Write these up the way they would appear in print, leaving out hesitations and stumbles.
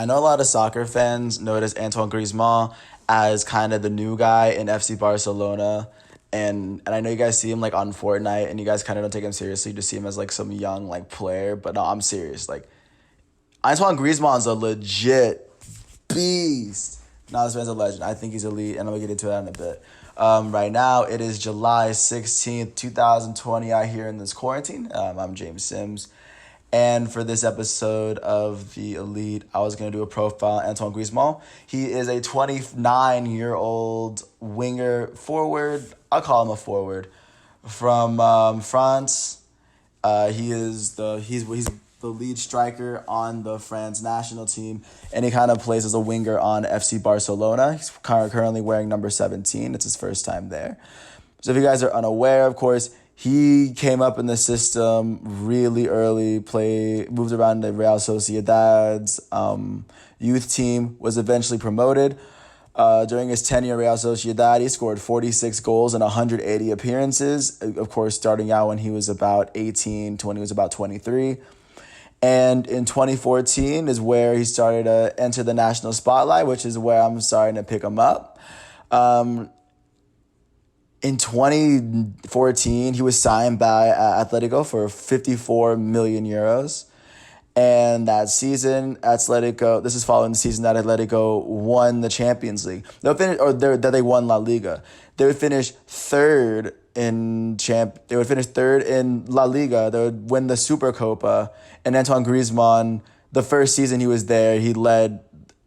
I know a lot of soccer fans notice Antoine Griezmann as kind of the new guy in FC Barcelona. And I know you guys see him like on Fortnite and you guys kind of don't take him seriously. You just see him as like some young like player. But no, I'm serious. Like Antoine Griezmann's a legit beast. Now this man's a legend. I think he's elite, and I'm gonna get into that in a bit. Right now, it is July 16th, 2020. Out here in this quarantine. I'm James Sims. And for this episode of The Elite, I was going to do a profile on Antoine Griezmann. He is a 29-year-old winger forward. I'll call him a forward from France. He's the lead striker on the France national team, and he kind of plays as a winger on FC Barcelona. He's currently wearing number 17. It's his first time there. So if you guys are unaware, of course, he came up in the system really early, moved around the Real Sociedad's youth team, was eventually promoted. During his tenure at Real Sociedad, he scored 46 goals in 180 appearances, of course, starting out when he was about 18 to when he was about 23. And in 2014 is where he started to enter the national spotlight, which is where I'm starting to pick him up. In 2014, he was signed by Atletico for 54 million euros. And that season, Atletico, this is following the season that Atletico won the Champions League. That they won La Liga. They would finish third in La Liga. They would win the Supercopa. And Antoine Griezmann, the first season he was there, he led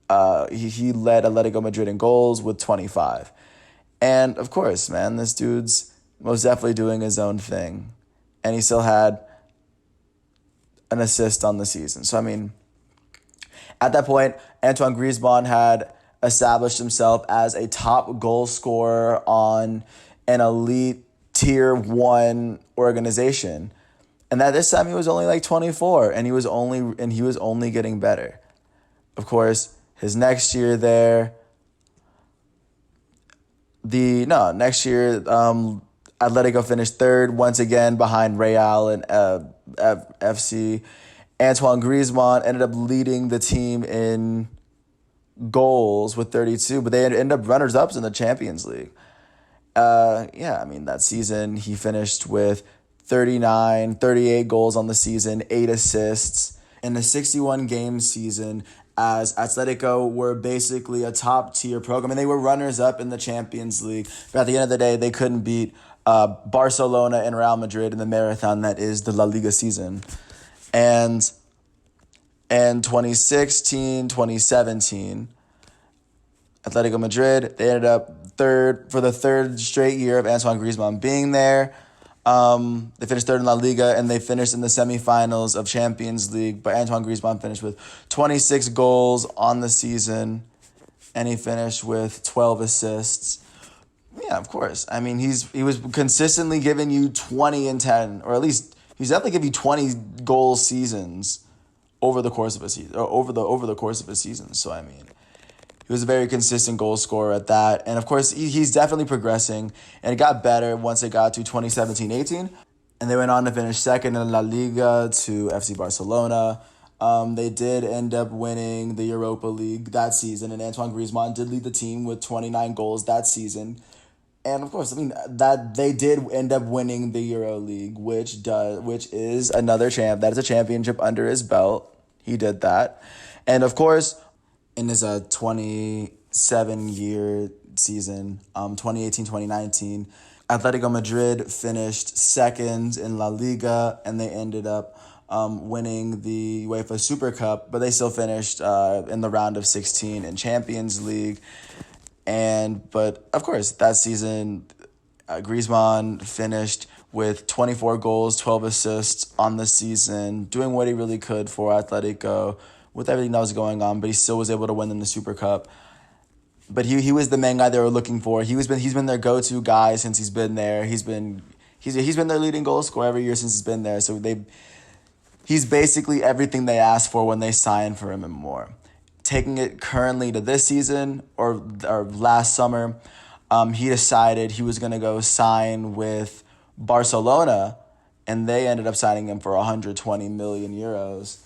Atletico Madrid in goals with 25. And of course, man, this dude's most definitely doing his own thing. And he still had an assist on the season. So, I mean, at that point, Antoine Griezmann had established himself as a top goal scorer on an elite tier 1 organization. And at this time he was only like 24 and he was only getting better. Of course, his next year there, Atletico finished third once again behind Real and FC. Antoine Griezmann ended up leading the team in goals with 32, but they ended up runners-ups in the Champions League. That season he finished with 38 goals on the season, 8 assists. In a 61-game season, as Atletico were basically a top-tier program, and they were runners-up in the Champions League. But at the end of the day, they couldn't beat Barcelona and Real Madrid in the marathon that is the La Liga season. And in 2016, 2017, Atletico Madrid, they ended up third for the third straight year of Antoine Griezmann being there. They finished third in La Liga, and they finished in the semifinals of Champions League. But Antoine Griezmann finished with 26 goals on the season, and he finished with 12 assists. Yeah, of course. I mean, he was consistently giving you 20 and 10, or at least he's definitely giving you 20 goal seasons over the course of a season, or over the course of a season. So I mean, he was a very consistent goal scorer at that. And of course, he's definitely progressing. And it got better once it got to 2017-18. And they went on to finish second in La Liga to FC Barcelona. They did end up winning the Europa League that season. And Antoine Griezmann did lead the team with 29 goals that season. And of course, I mean, that they did end up winning the Euro League, which is another that is a championship under his belt. He did that. And of course, in his 27-year season, 2018-2019, Atletico Madrid finished second in La Liga, and they ended up winning the UEFA Super Cup, but they still finished in the round of 16 in Champions League. But of course, that season, Griezmann finished with 24 goals, 12 assists on the season, doing what he really could for Atletico with everything that was going on, but he still was able to win in the Super Cup. But he was the main guy they were looking for. He's been their go-to guy since he's been there. He's been their leading goal scorer every year since he's been there. So he's basically everything they asked for when they signed for him and more. Taking it currently to this season or last summer, he decided he was going to go sign with Barcelona, and they ended up signing him for 120 million euros.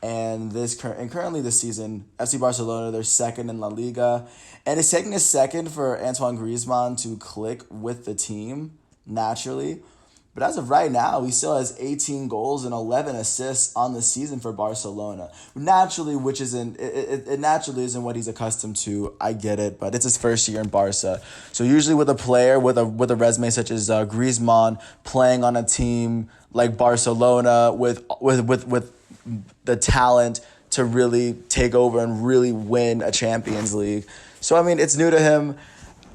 And currently this season, FC Barcelona, they're second in La Liga. And it's taking a second for Antoine Griezmann to click with the team naturally. But as of right now, he still has 18 goals and 11 assists on the season for Barcelona. Naturally, which isn't it naturally isn't what he's accustomed to. I get it, but it's his first year in Barca. So usually with a player with a resume such as Griezmann playing on a team like Barcelona with the talent to really take over and really win a Champions League. So I mean, it's new to him.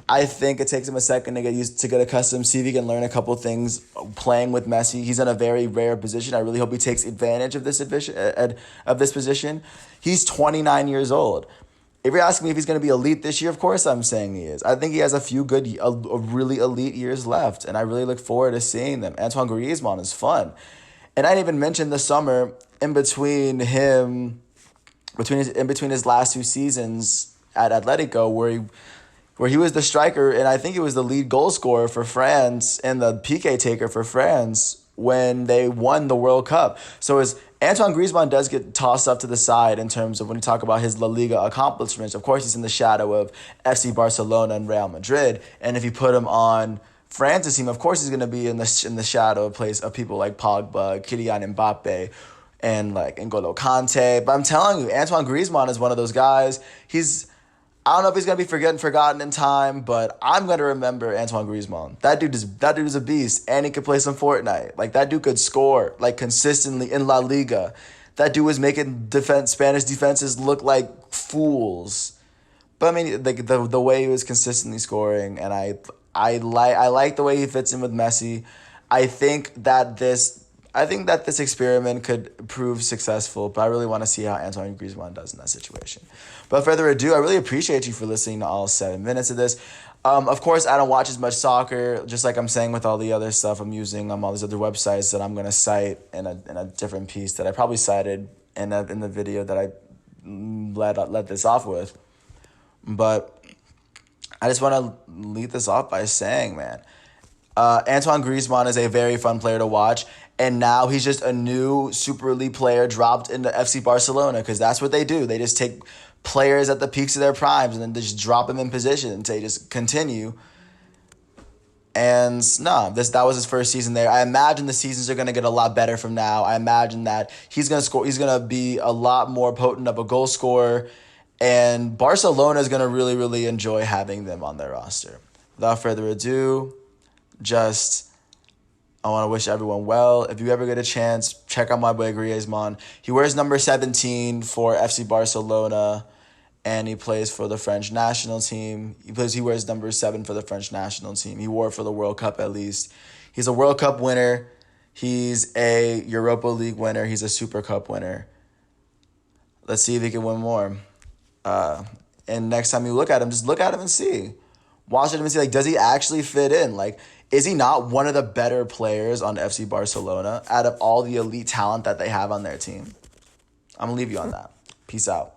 I think it takes him a second to get accustomed, see if he can learn a couple things playing with Messi. He's in a very rare position. I really hope he takes advantage of this position. He's 29 years old. If you're asking me if he's going to be elite this year, of course I'm saying he is. I think he has a really elite years left, and I really look forward to seeing them. Antoine Griezmann is fun. And I didn't even mention the summer in between his last two seasons at Atletico where he was the striker, and I think he was the lead goal scorer for France and the PK taker for France when they won the World Cup. So as Antoine Griezmann does get tossed up to the side in terms of when you talk about his La Liga accomplishments. Of course, he's in the shadow of FC Barcelona and Real Madrid, and if you put him on France's team, of course he's going to be in the shadow of people like Pogba, Kylian Mbappe, and like N'Golo Kante. But I'm telling you, Antoine Griezmann is one of those guys. I don't know if he's going to be forgotten in time, but I'm going to remember Antoine Griezmann. That dude is a beast, and he could play some Fortnite. Like, that dude could score, like, consistently in La Liga. That dude was making Spanish defenses look like fools. But, I mean, the way he was consistently scoring, and I like the way he fits in with Messi. I think that this experiment could prove successful, but I really want to see how Antoine Griezmann does in that situation. But further ado, I really appreciate you for listening to all 7 minutes of this. Of course, I don't watch as much soccer, just like I'm saying with all the other stuff I'm using all these other websites that I'm going to cite in a different piece that I probably cited in the video that I let this off with. But I just want to lead this off by saying, man, Antoine Griezmann is a very fun player to watch. And now he's just a new Super Elite player dropped into FC Barcelona because that's what they do. They just take players at the peaks of their primes and then they just drop them in position and say just continue. And no, that was his first season there. I imagine the seasons are going to get a lot better from now. I imagine that he's going to score. He's going to be a lot more potent of a goal scorer. And Barcelona is going to really, really enjoy having them on their roster. Without further ado, I want to wish everyone well. If you ever get a chance, check out my boy Griezmann. He wears number 17 for FC Barcelona, and he plays for the French national team. He wears number 7 for the French national team. He wore it for the World Cup at least. He's a World Cup winner. He's a Europa League winner. He's a Super Cup winner. Let's see if he can win more. And next time you look at him, just look at him and see. Watch him and see, like, does he actually fit in? Like, is he not one of the better players on FC Barcelona out of all the elite talent that they have on their team? I'm going to leave you on that. Peace out.